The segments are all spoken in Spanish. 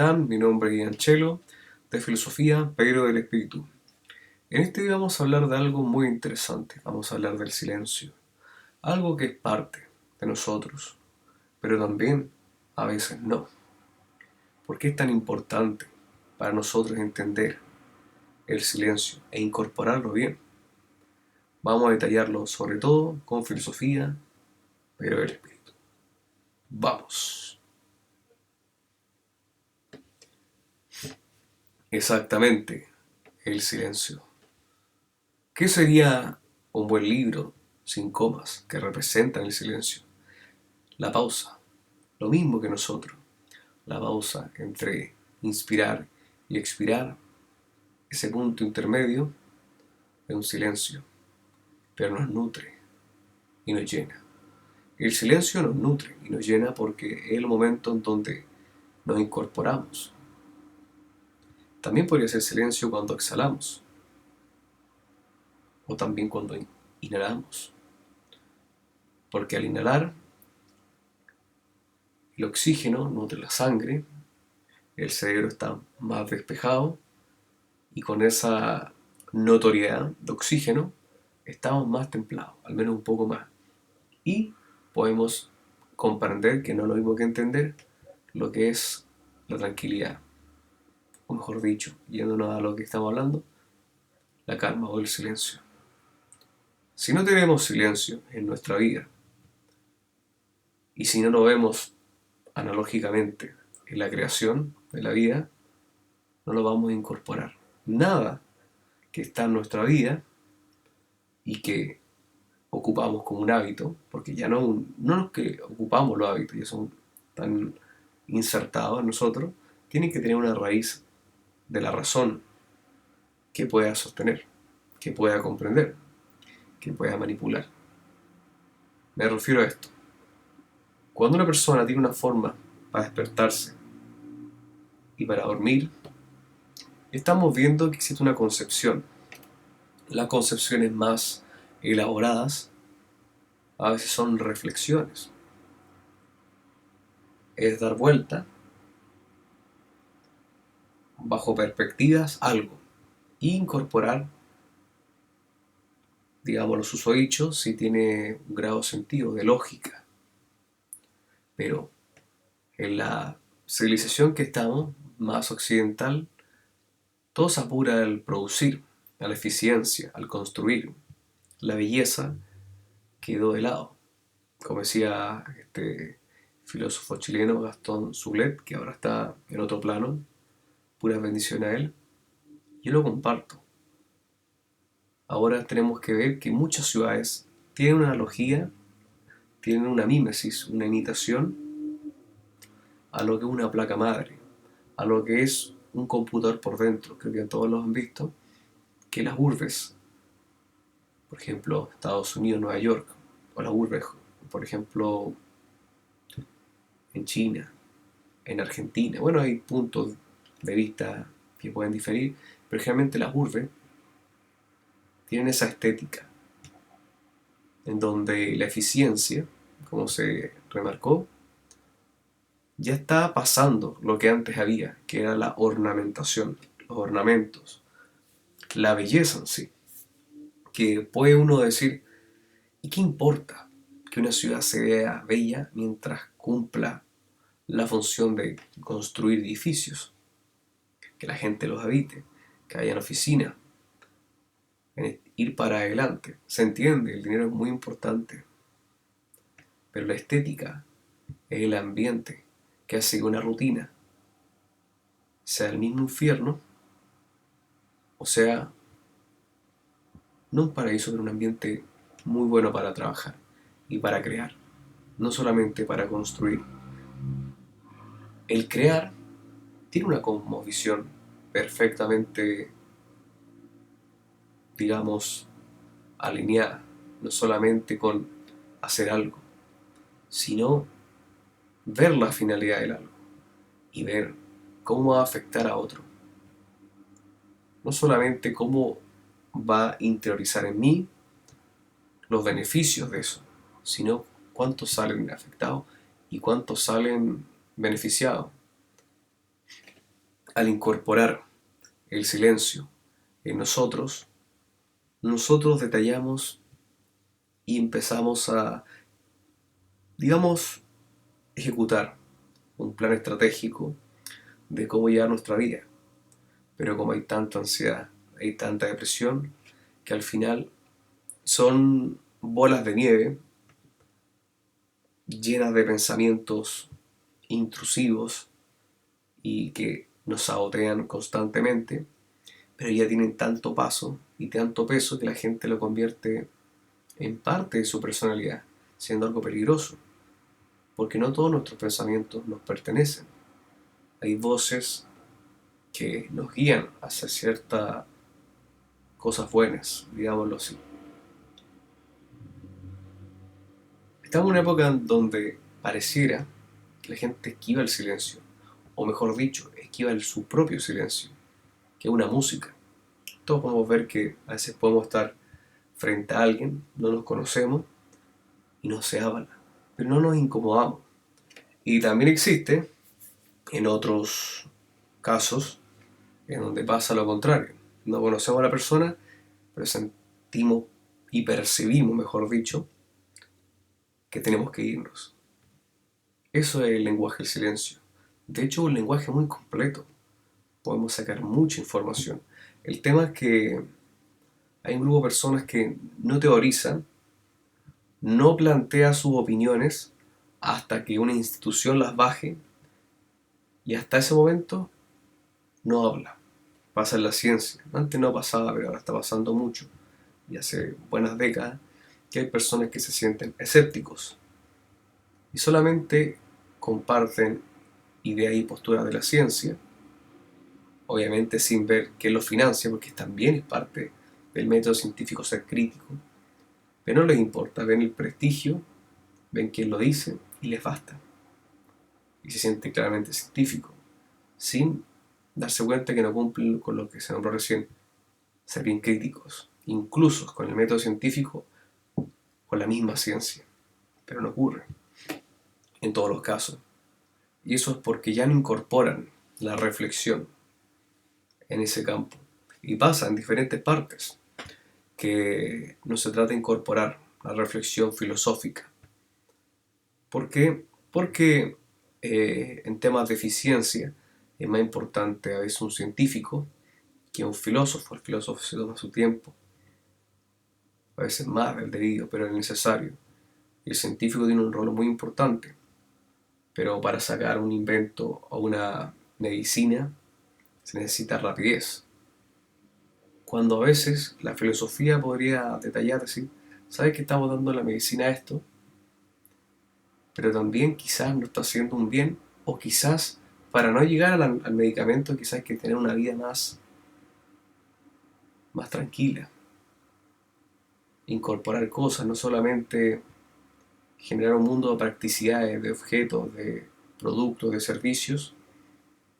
están? Mi nombre es Ian Chelo, de Filosofía, pero del Espíritu. En este video vamos a hablar de algo muy interesante. Vamos a hablar del silencio. Algo que es parte de nosotros, pero también a veces no. ¿Por qué es tan importante para nosotros entender el silencio e incorporarlo bien? Vamos a detallarlo sobre todo con filosofía, pero del Espíritu. ¡Vamos! Exactamente, el silencio. ¿Qué sería un buen libro sin comas que representan el silencio? La pausa, lo mismo que nosotros. La pausa entre inspirar y expirar, ese punto intermedio es un silencio, pero nos nutre y nos llena. El silencio nos nutre y nos llena porque es el momento en donde nos incorporamos. También podría ser silencio cuando exhalamos o también cuando inhalamos, porque al inhalar el oxígeno nutre la sangre, el cerebro está más despejado y con esa notoriedad de oxígeno estamos más templados, al menos un poco más. Y podemos comprender, que no es lo mismo que entender, lo que es la tranquilidad. O mejor dicho, yéndonos a lo que estamos hablando, la calma o el silencio. Si no tenemos silencio en nuestra vida y si no lo vemos analógicamente en la creación de la vida, no lo vamos a incorporar. Nada que está en nuestra vida y que ocupamos como un hábito, porque ya no es que ocupamos los hábitos, ya son tan insertados en nosotros, tienen que tener una raíz de la razón que pueda sostener, que pueda comprender, que pueda manipular. Me refiero a esto. Cuando una persona tiene una forma para despertarse y para dormir, estamos viendo que existe una concepción. Las concepciones más elaboradas a veces son reflexiones. Es dar vuelta bajo perspectivas algo e incorporar, digamos, los susodichos si tiene un grado de sentido, de lógica. Pero en la civilización que estamos, más occidental, todo se apura al producir, a la eficiencia, al construir. La belleza quedó de lado. Como decía este filósofo chileno Gastón Soulet, que ahora está en otro plano, puras bendiciones a él, yo lo comparto. Ahora tenemos que ver que muchas ciudades tienen una analogía, tienen una mímesis, una imitación a lo que es una placa madre, a lo que es un computador por dentro. Creo que todos lo han visto, que las urbes, por ejemplo, Estados Unidos, Nueva York, o las urbes, por ejemplo, en China, en Argentina. Bueno, hay puntos de vista que pueden diferir, pero generalmente las urbes tienen esa estética en donde la eficiencia, como se remarcó, ya está pasando lo que antes había, que era la ornamentación, los ornamentos, la belleza en sí. Que puede uno decir, ¿y qué importa que una ciudad se vea bella mientras cumpla la función de construir edificios, que la gente los habite, que hayan oficinas, ir para adelante? Se entiende, el dinero es muy importante, pero la estética es el ambiente que hace que una rutina sea el mismo infierno, o sea, no un paraíso, pero un ambiente muy bueno para trabajar y para crear, no solamente para construir. El crear tiene una cosmovisión perfectamente, digamos, alineada, no solamente con hacer algo, sino ver la finalidad del algo y ver cómo va a afectar a otro. No solamente cómo va a interiorizar en mí los beneficios de eso, sino cuántos salen afectados y cuántos salen beneficiados. al incorporar el silencio en nosotros, nosotros detallamos y empezamos a, digamos, ejecutar un plan estratégico de cómo llevar nuestra vida. Pero como hay tanta ansiedad, hay tanta depresión, que al final son bolas de nieve llenas de pensamientos intrusivos y que nos sabotean constantemente, pero ya tienen tanto paso y tanto peso que la gente lo convierte en parte de su personalidad, siendo algo peligroso, porque no todos nuestros pensamientos nos pertenecen. Hay voces que nos guían hacia ciertas cosas buenas, digámoslo así. Estamos en una época en donde pareciera que la gente esquiva el silencio, o mejor dicho, esquiva su propio silencio, que es una música. Todos podemos ver que a veces podemos estar frente a alguien, no nos conocemos y no se habla, pero no nos incomodamos. Y también existe en otros casos en donde pasa lo contrario. No conocemos a la persona, pero sentimos y percibimos, mejor dicho, que tenemos que irnos. Eso es el lenguaje del silencio. De hecho, es un lenguaje muy completo. Podemos sacar mucha información. El tema es que hay un grupo de personas que no teorizan, no plantea sus opiniones hasta que una institución las baje y hasta ese momento no habla. Pasa en la ciencia. Antes no pasaba, pero ahora está pasando mucho. Y hace buenas décadas que hay personas que se sienten escépticos y solamente comparten ideas y posturas de la ciencia, obviamente sin ver quién lo financia, porque también es parte del método científico ser crítico, pero no les importa, ven el prestigio, ven quién lo dice y les basta. Y se siente claramente científico, sin darse cuenta que no cumplen con lo que se nombró recién, ser bien críticos, incluso con el método científico, con la misma ciencia. Pero no ocurre en todos los casos. Y eso es porque ya no incorporan la reflexión en ese campo. Y pasa en diferentes partes, que no se trata de incorporar la reflexión filosófica. ¿Por qué? Porque en temas de eficiencia es más importante a veces un científico que un filósofo. El filósofo se toma su tiempo, a veces más del debido, pero es necesario. Y el científico tiene un rol muy importante, pero para sacar un invento o una medicina se necesita rapidez. Cuando a veces la filosofía podría detallar así, ¿sabes que estamos dando la medicina a esto? Pero también quizás no está haciendo un bien, o quizás para no llegar al medicamento quizás hay que tener una vida más tranquila, incorporar cosas, no solamente generar un mundo de practicidades, de objetos, de productos, de servicios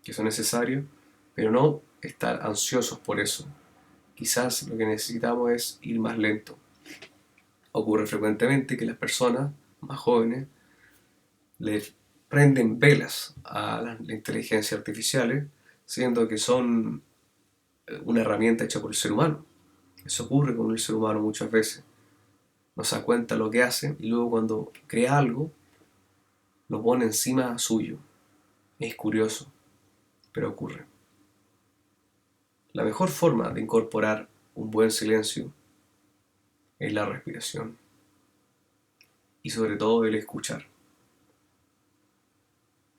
que son necesarios, pero no estar ansiosos por eso. Quizás lo que necesitamos es ir más lento. Ocurre frecuentemente que las personas más jóvenes le prenden velas a las inteligencias artificiales, siendo que son una herramienta hecha por el ser humano. Eso ocurre con el ser humano muchas veces. No se da cuenta lo que hace y luego cuando crea algo, lo pone encima suyo. Es curioso, pero ocurre. La mejor forma de incorporar un buen silencio es la respiración y sobre todo el escuchar.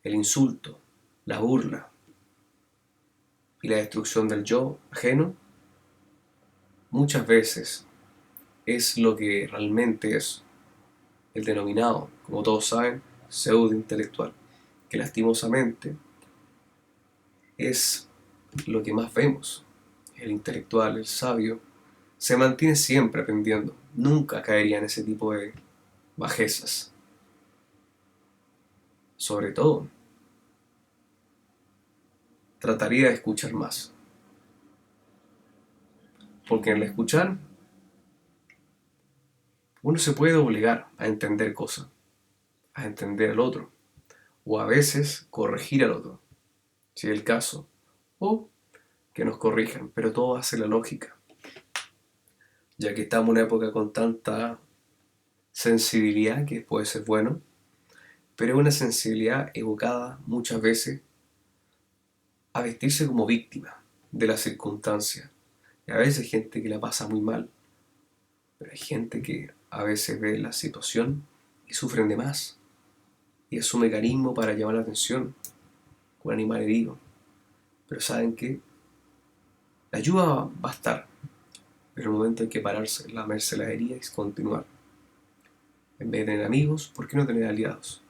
El insulto, la burla y la destrucción del yo ajeno muchas veces es lo que realmente es el denominado, como todos saben, pseudo intelectual, que lastimosamente es lo que más vemos. El intelectual, el sabio, se mantiene siempre aprendiendo, nunca caería en ese tipo de bajezas. Sobre todo, trataría de escuchar más, porque en el escuchar uno se puede obligar a entender cosas, a entender al otro, o a veces corregir al otro, si es el caso, o que nos corrijan, pero todo hace la lógica, ya que estamos en una época con tanta sensibilidad que puede ser bueno, pero es una sensibilidad evocada muchas veces a vestirse como víctima de las circunstancias. Y a veces hay gente que la pasa muy mal, pero hay gente que a veces ve la situación y sufren de más. Y es su mecanismo para llamar la atención, un animal herido. Pero saben que la ayuda va a estar, pero en el momento hay que pararse, lamerse la herida y continuar. En vez de tener amigos, ¿por qué no tener aliados?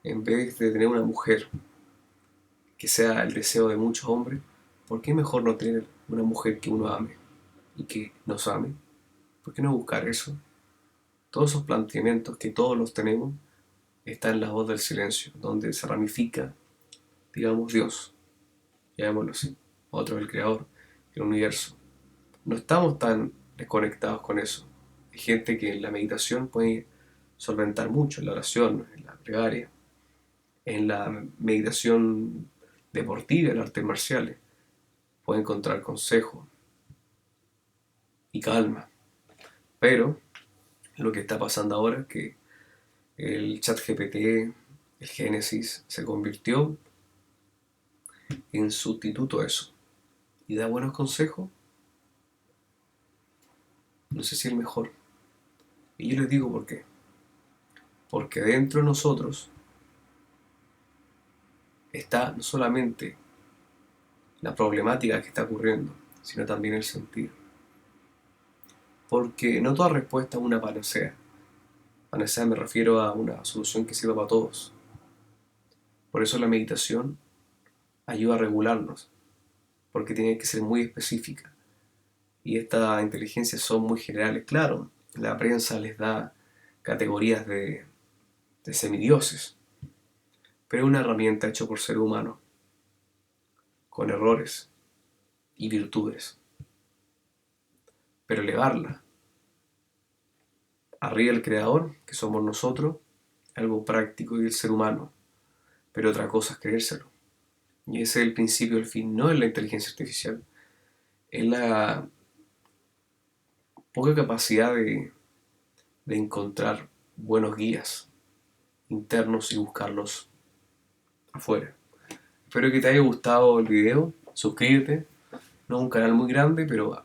En vez de tener una mujer que sea el deseo de muchos hombres, ¿por qué mejor no tener una mujer que uno ame y que nos ame? ¿Por qué no buscar eso? Todos esos planteamientos que todos los tenemos están en la voz del silencio, donde se ramifica, digamos, Dios, llamémoslo así, otro es el creador, el universo. No estamos tan desconectados con eso. Hay gente que en la meditación puede solventar mucho, en la oración, en la plegaria, en la meditación deportiva, en las artes marciales, puede encontrar consejo y calma. Pero lo que está pasando ahora es que el chat GPT, el Génesis, se convirtió en sustituto a eso. Y da buenos consejos, no sé si el mejor. Y yo les digo por qué. Porque dentro de nosotros está no solamente la problemática que está ocurriendo, sino también el sentido. Porque no toda respuesta es una panacea. Panacea me refiero a una solución que sirva para todos. Por eso la meditación ayuda a regularnos, porque tiene que ser muy específica. Y estas inteligencias son muy generales. Claro, la prensa les da categorías de semidioses, pero es una herramienta hecha por ser humano, con errores y virtudes. Pero elevarla arriba del creador, que somos nosotros, algo práctico y el ser humano, pero otra cosa es creérselo. Y ese es el principio del fin, no es la inteligencia artificial, es la poca capacidad de encontrar buenos guías internos y buscarlos afuera. Espero que te haya gustado el video, suscríbete, no es un canal muy grande, pero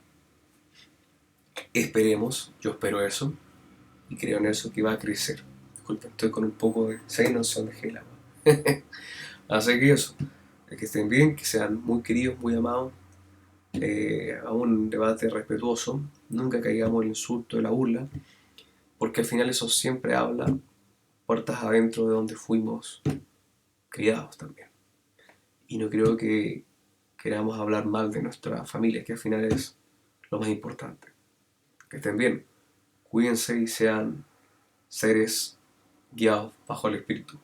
esperemos, yo espero eso, y creo en eso que va a crecer. Disculpa, estoy con un poco de... Se no son de gel agua. Así que eso, que estén bien, que sean muy queridos, muy amados, a un debate respetuoso, nunca caigamos en el insulto, en la burla, porque al final eso siempre habla puertas adentro de donde fuimos criados también. Y no creo que queramos hablar mal de nuestra familia, que al final es lo más importante. Que estén bien, cuídense y sean seres guiados bajo el espíritu.